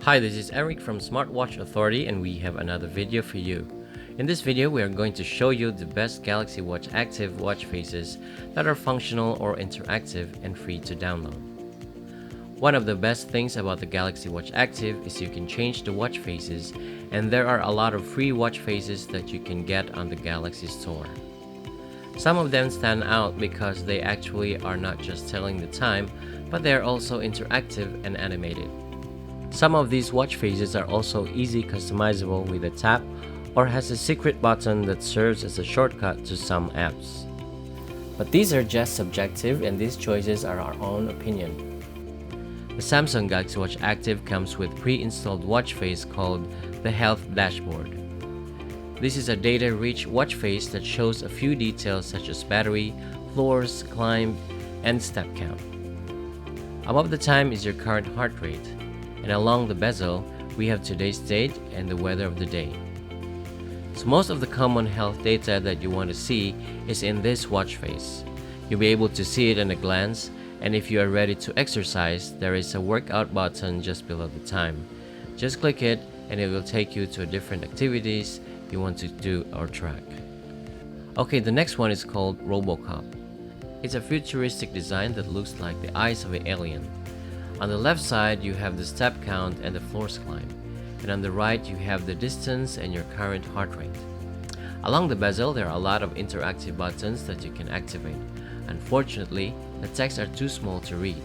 Hi, this is Eric from Smartwatch Authority and we have another video for you. In this video, we are going to show you the best Galaxy Watch Active watch faces that are functional or interactive and free to download. One of the best things about the Galaxy Watch Active is you can change the watch faces, and there are a lot of free watch faces that you can get on the Galaxy Store. Some of them stand out because they actually are not just telling the time, but they are also interactive and animated. Some of these watch faces are also easy customizable with a tap or has a secret button that serves as a shortcut to some apps. But these are just subjective and these choices are our own opinion. The Samsung Galaxy Watch Active comes with pre-installed watch face called the Health Dashboard. This is a data-rich watch face that shows a few details such as battery, floors, climb, and step count. Above the time is your current heart rate, and along the bezel, we have today's date and the weather of the day. So most of the common health data that you want to see is in this watch face. You'll be able to see it in a glance, and if you are ready to exercise, there is a workout button just below the time. Just click it and it will take you to different activities you want to do or track. Okay, the next one is called RoboCop. It's a futuristic design that looks like the eyes of an alien. On the left side, you have the step count and the floors climb, and on the right, you have the distance and your current heart rate. Along the bezel, there are a lot of interactive buttons that you can activate. Unfortunately, the texts are too small to read.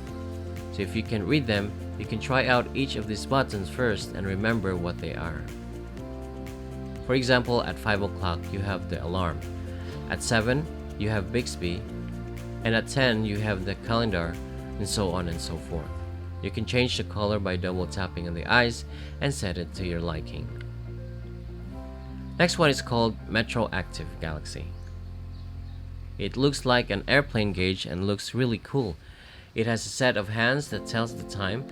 So if you can read them, you can try out each of these buttons first and remember what they are. For example, at 5 o'clock, you have the alarm. At 7, you have Bixby, and at 10, you have the calendar, and so on and so forth. You can change the color by double tapping on the eyes and set it to your liking. Next one is called Metro Active Galaxy. It looks like an airplane gauge and looks really cool. It has a set of hands that tells the time,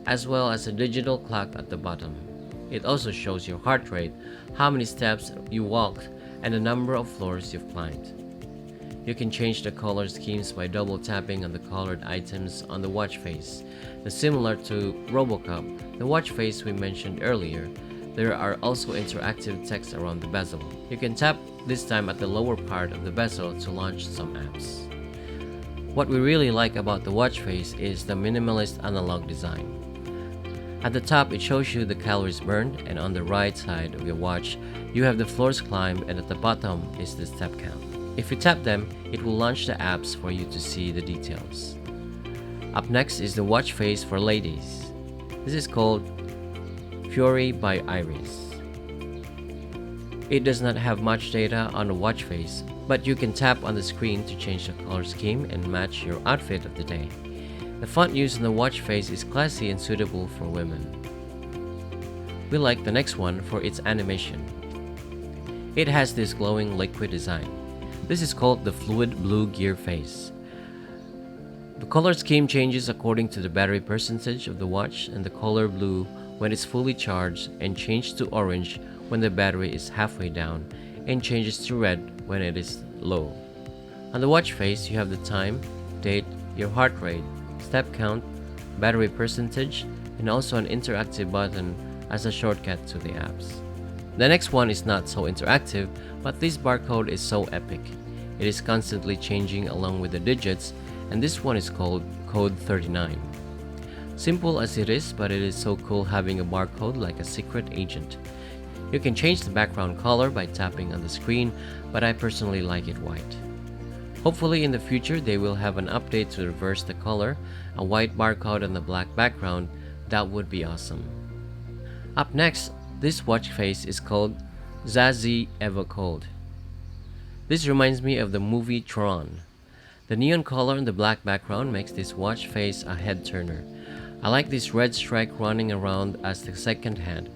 as well as a digital clock at the bottom. It also shows your heart rate, how many steps you walked, and the number of floors you've climbed. You can change the color schemes by double tapping on the colored items on the watch face. Similar to RoboCop, the watch face we mentioned earlier, there are also interactive text around the bezel. You can tap this time at the lower part of the bezel to launch some apps. What we really like about the watch face is the minimalist analog design. At the top, it shows you the calories burned, and on the right side of your watch, you have the floors climbed, and at the bottom is the step count. If you tap them, it will launch the apps for you to see the details. Up next is the watch face for ladies. This is called Fiore by Iris. It does not have much data on the watch face, but you can tap on the screen to change the color scheme and match your outfit of the day. The font used in the watch face is classy and suitable for women. We like the next one for its animation. It has this glowing liquid design. This is called the Fluid Blue Gear Face. The color scheme changes according to the battery percentage of the watch, and the color blue when it's fully charged, and changes to orange when the battery is halfway down, and changes to red when it is low. On the watch face, you have the time, date, your heart rate, step count, battery percentage, and also an interactive button as a shortcut to the apps. The next one is not so interactive, but this barcode is so epic. It is constantly changing along with the digits, and this one is called Code 39. Simple as it is, but it is so cool having a barcode like a secret agent. You can change the background color by tapping on the screen, but I personally like it white. Hopefully in the future they will have an update to reverse the color, a white barcode on the black background. That would be awesome. Up next, this watch face is called ZsaZse Evo Cold. This reminds me of the movie Tron. The neon color on the black background makes this watch face a head turner. I like this red stripe running around as the second hand.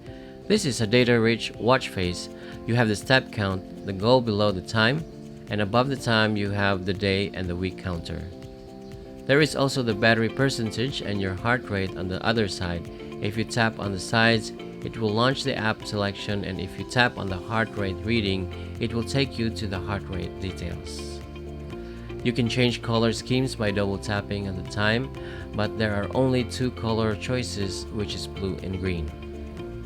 This is a data-rich watch face. You have the step count, the goal below the time, and above the time you have the day and the week counter. There is also the battery percentage and your heart rate on the other side. If you tap on the sides, it will launch the app selection, and if you tap on the heart rate reading, it will take you to the heart rate details. You can change color schemes by double tapping on the time, but there are only two color choices, which is blue and green.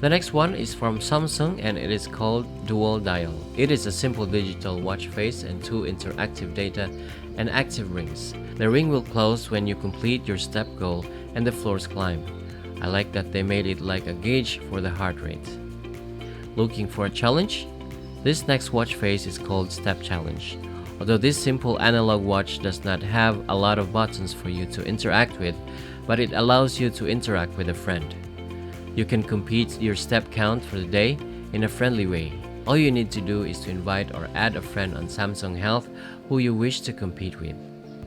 The next one is from Samsung and it is called Dual Dial. It is a simple digital watch face and two interactive data and active rings. The ring will close when you complete your step goal and the floors climb. I like that they made it like a gauge for the heart rate. Looking for a challenge? This next watch face is called Step Challenge. Although this simple analog watch does not have a lot of buttons for you to interact with, but it allows you to interact with a friend. You can compete your step count for the day in a friendly way. All you need to do is to invite or add a friend on Samsung Health who you wish to compete with.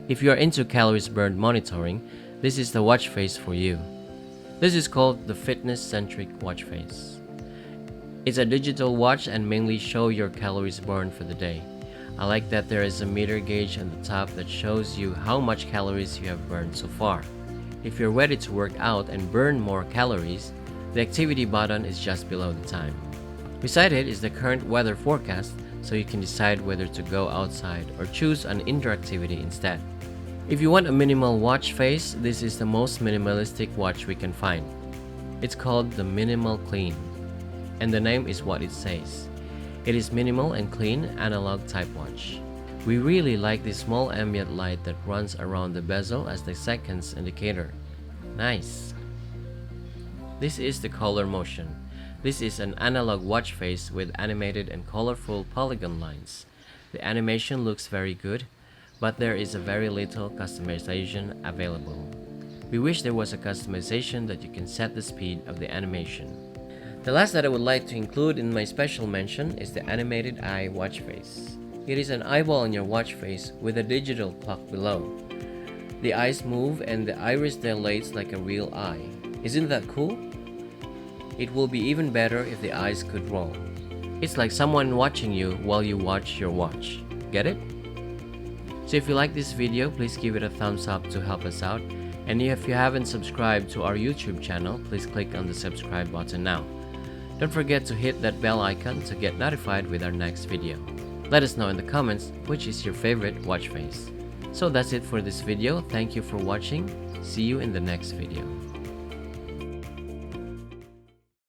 If you are into calories burned monitoring, this is the watch face for you. This is called the Fitness Centric watch face. It's a digital watch and mainly show your calories burned for the day. I like that there is a meter gauge on the top that shows you how much calories you have burned so far. If you're ready to work out and burn more calories, the activity button is just below the time. Beside it is the current weather forecast, so you can decide whether to go outside or choose an indoor activity instead. If you want a minimal watch face, this is the most minimalistic watch we can find. It's called the Minimal Clean, and the name is what it says. It is minimal and clean analog type watch. We really like this small ambient light that runs around the bezel as the seconds indicator. Nice! This is the color motion. This is an analog watch face with animated and colorful polygon lines. The animation looks very good, but there is a very little customization available. We wish there was a customization that you can set the speed of the animation. The last that I would like to include in my special mention is the animated eye watch face. It is an eyeball on your watch face with a digital clock below. The eyes move and the iris dilates like a real eye. Isn't that cool? It will be even better if the eyes could roll. It's like someone watching you while you watch your watch. Get it? So if you like this video, please give it a thumbs up to help us out. And if you haven't subscribed to our YouTube channel, please click on the subscribe button now. Don't forget to hit that bell icon to get notified with our next video. Let us know in the comments which is your favorite watch face. So that's it for this video. Thank you for watching. See you in the next video.